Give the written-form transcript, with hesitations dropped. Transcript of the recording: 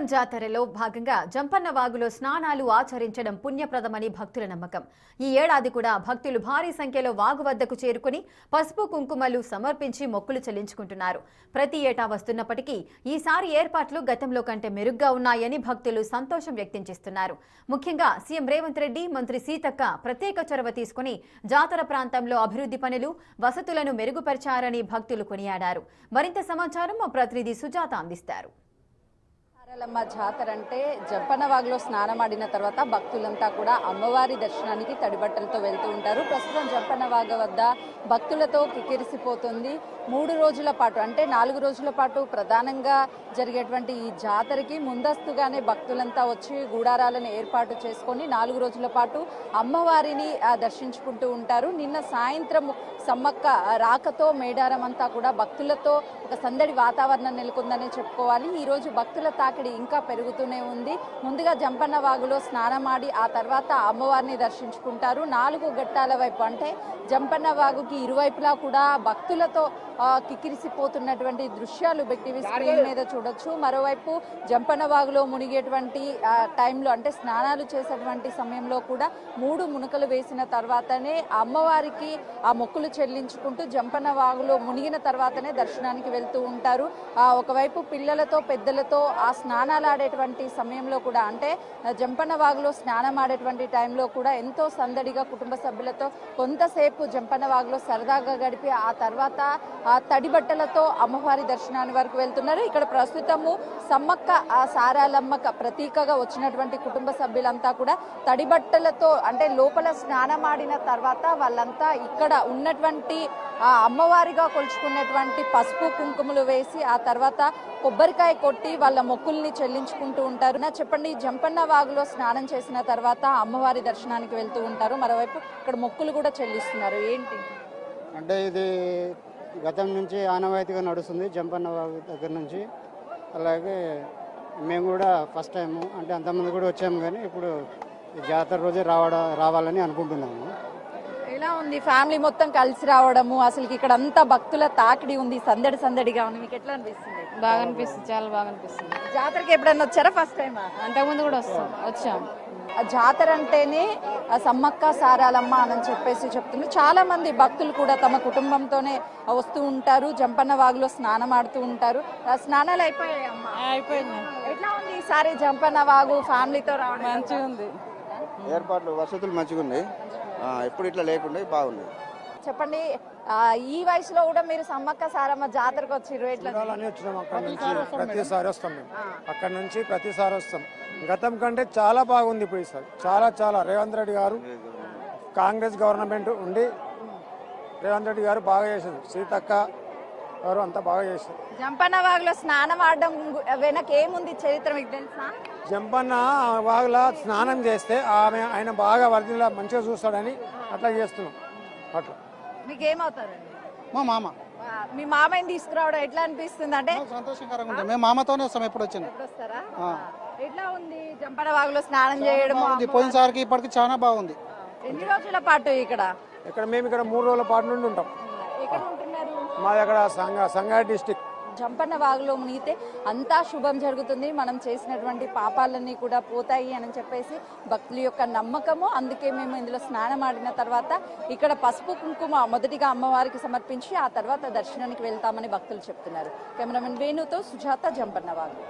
బొర్లగం జాతరలో భాగంగా జంపన్న వాగులో స్నానాలు ఆచరించడం పుణ్యప్రదమని భక్తుల నమ్మకం. ఈ ఏడాది కూడా భక్తులు భారీ సంఖ్యలో వాగు వద్దకు చేరుకుని పసుపు కుంకుమలు సమర్పించి మొక్కులు చెల్లించుకుంటున్నారు. ప్రతి ఏటా వస్తున్నప్పటికీ ఈసారి ఏర్పాట్లు గతంలో కంటే మెరుగ్గా ఉన్నాయని భక్తులు సంతోషం వ్యక్తం చేస్తున్నారు. ముఖ్యంగా సీఎం రేవంత్ రెడ్డి, మంత్రి సీతక్క ప్రత్యేక చొరవ తీసుకుని జాతర ప్రాంతంలో అభివృద్ధి పనులు, వసతులను మెరుగుపరిచారని భక్తులు కొనియాడారు. మరింత సమాచారం మా ప్రతినిధి సుజాత అందిస్తారు. సారాలమ్మ జాతర అంటే జంపన్నవాగులో స్నానమాడిన తర్వాత భక్తులంతా కూడా అమ్మవారి దర్శనానికి తడిబట్టలతో వెళ్తూ ఉంటారు. ప్రస్తుతం జంపన్నవాగు వద్ద భక్తులతో కిక్కిరిసిపోతుంది. 3 రోజుల పాటు అంటే 4 రోజుల పాటు ప్రధానంగా జరిగేటువంటి ఈ జాతరకి ముందస్తుగానే భక్తులంతా వచ్చి గూడారాలను ఏర్పాటు చేసుకొని 4 రోజుల పాటు అమ్మవారిని దర్శించుకుంటూ ఉంటారు. నిన్న సాయంత్రం సమ్మక్క రాకతో మేడారం అంతా కూడా భక్తులతో ఒక సందడి వాతావరణం నెలకొందనే చెప్పుకోవాలి. ఈ రోజు భక్తుల తాకిడి ఇంకా పెరుగుతూనే ఉంది. ముందుగా జంపన్నవాగులో స్నానమాడి ఆ తర్వాత అమ్మవారిని దర్శించుకుంటారు. 4 ఘట్టాల వైపు అంటే జంపన్నవాగుకి ఇరువైపులా కూడా భక్తులతో కిక్కిరిసిపోతున్నటువంటి దృశ్యాలు టీవీ స్క్రీన్ మీద చూడొచ్చు. మరోవైపు జంపన్నవాగులో మునిగేటువంటి టైంలో అంటే స్నానాలు చేసేటువంటి సమయంలో కూడా 3 మునకలు వేసిన తర్వాతనే అమ్మవారికి ఆ మొక్కులు చెల్లించుకుంటూ జంపన్నవాగులో మునిగిన తర్వాతనే దర్శనానికి వెళ్తూ ఉంటారు. ఒకవైపు పిల్లలతో పెద్దలతో ఆ స్నానాలు ఆడేటువంటి సమయంలో కూడా అంటే జంపన్నవాగులో స్నానం ఆడేటువంటి టైంలో కూడా ఎంతో సందడిగా కుటుంబ సభ్యులతో కొంతసేపు జంపన్నవాగులో సరదాగా గడిపి ఆ తర్వాత ఆ తడి బట్టలతో అమ్మవారి దర్శనాన్ని వరకు వెళ్తున్నారు. ఇక్కడ ప్రస్తుతము సమ్మక్క సారాలమ్మక ప్రతీకగా వచ్చినటువంటి కుటుంబ సభ్యులంతా కూడా తడి బట్టలతో అంటే లోపల స్నానమాడిన తర్వాత వాళ్ళంతా ఇక్కడ ఉన్నటువంటి అమ్మవారిగా కొలుచుకున్నటువంటి పసుపు కుంకుమలు వేసి ఆ తర్వాత కొబ్బరికాయ కొట్టి వాళ్ళ మొక్కుల్ని చెల్లించుకుంటూ ఉంటారు. చెప్పండి, జంపన్నవాగులో స్నానం చేసిన తర్వాత అమ్మవారి దర్శనానికి వెళ్తూ ఉంటారు, మరోవైపు ఇక్కడ మొక్కులు కూడా చెల్లిస్తున్నారు. ఏంటి అంటే ఇది గతం నుంచి ఆనవాయితీగా నడుస్తుంది జంపన్నవాగు దగ్గర నుంచి. అలాగే మేము కూడా ఫస్ట్ టైము అంటే అంతమంది కూడా వచ్చాము, కానీ ఇప్పుడు జాతర రోజే రావాలని అనుకుంటున్నాము. ఎలా ఉంది ఫ్యామిలీ మొత్తం కలిసి రావడము? అసలు ఇక్కడ అంతా భక్తుల తాకిడి ఉంది, సందడిగా ఉంది. మీకు ఎట్లా అనిపిస్తుంది? బాగా అనిపిస్తుంది, చాలా బాగా అనిపిస్తుంది. జాతరకి ఎప్పుడైనా వచ్చారా? ఫస్ట్ టైమా? అంతకుముందు కూడా వచ్చాం. జాతర అంటేనే సమ్మక్క సారాలమ్మ అని చెప్పేసి చెప్తుంది. చాలా మంది భక్తులు కూడా తమ కుటుంబంతోనే వస్తూ ఉంటారు, జంపన్నవాగులో స్నానం ఆడుతూ ఉంటారు. స్నానాలు అయిపోయాయి? అయిపోయింది. ఎట్లా ఉంది ఈసారి జంపన్నవాగు ఫ్యామిలీతో రావడం? మంచిగా ఉంది, ఏర్పాట్లు వసతులు మంచిగా ఉన్నాయి, ఎప్పుడు ఇట్లా లేకుండా బాగుంది. చెప్పండి, ఈ వయసులో కూడా మీరు సమ్మక్క సారమ్మ జాతరకు వచ్చిర్రు, ఎట్లా? ప్రతిసారి వస్తాం మేము, అక్కడ నుంచి ప్రతిసారి వస్తాం. గతం కంటే చాలా బాగుంది ఇప్పుడు ఈసారి, చాలా రేవంత్ రెడ్డి గారు కాంగ్రెస్ గవర్నమెంట్ ఉండి రేవంత్ రెడ్డి గారు బాగా చేశారు, సీతక్క గారు అంతా బాగా చేశారు. జంపన్నవాగులో స్నానం ఆడడం వెనక ఏముంది చరిత్ర మీకు తెలుసా? జంపన్న వాగులో స్నానం చేస్తే ఆయన బాగా వర్దిలా మంచిగా చూస్తాడని అట్లా చేస్తున్నాం. అట్లా మీకు ఏమవుతారండి? మా మామ. మీ మామయ్యని తీసుకురావడం ఎట్లా అనిపిస్తుంది? అంటే సంతోషకరంగా ఉంటుంది. మేము మామతోనే వస్తాం, ఎప్పుడు వచ్చింది. ఎట్లా ఉంది జంపన్నవాగులో స్నానం చేయడం? పోయినసారికి ఇప్పటికి చాలా బాగుంది. ఎన్ని రోజుల పాటు ఇక్కడ? మేము ఇక్కడ 3 రోజుల పాటు నుండి ఉంటాం. ఎక్కడ ఉంటున్నారు? మాది అక్కడ సంగారెడ్డి డిస్టిక్. జంపన్నవాగులో మునిగితే అంతా శుభం జరుగుతుంది, మనం చేసినటువంటి పాపాలన్నీ కూడా పోతాయి అని చెప్పేసి భక్తుల యొక్క నమ్మకము. అందుకే మేము ఇందులో స్నానం ఆడిన తర్వాత ఇక్కడ పసుపు కుంకుమ మొదటిగా అమ్మవారికి సమర్పించి ఆ తర్వాత దర్శనానికి వెళ్తామని భక్తులు చెప్తున్నారు. కెమెరామెన్ వేణుతో సుజాత, జంపన్నవాగు.